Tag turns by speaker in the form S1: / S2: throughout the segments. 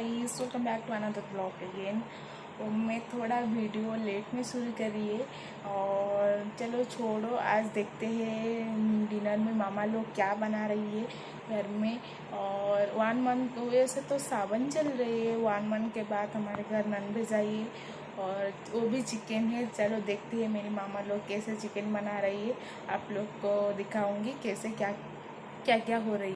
S1: Guys, welcome back to another blog again. तो मैं थोड़ा वीडियो लेट में शुरू करिए और चलो छोड़ो, आज देखते हैं डिनर में मामा लोग क्या बना रही है घर में। और 1 मंथ वैसे तो सावन चल रही है, 1 मंथ के बाद हमारे घर नॉनवेज आई है और वो भी चिकन है। चलो देखते हैं मेरी मामा लोग कैसे चिकन बना रही है, आप लोग को दिखाऊंगी कैसे क्या क्या क्या हो रही है।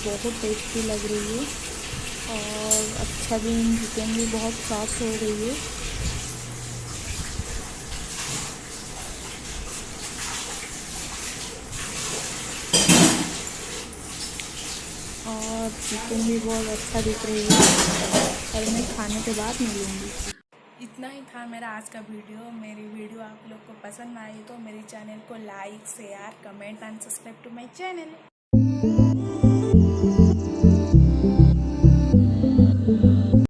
S1: बहुत टेस्टी लग रही है और अच्छा भी, चिकन भी बहुत सॉफ्ट हो गई है। और चिकन भी बहुत अच्छा दिख रही है और मैं खाने के बाद मिलूँगी। इतना ही था मेरा आज का वीडियो। मेरी वीडियो आप लोग को पसंद आई तो मेरे चैनल को like, share, comment and subscribe to my channel.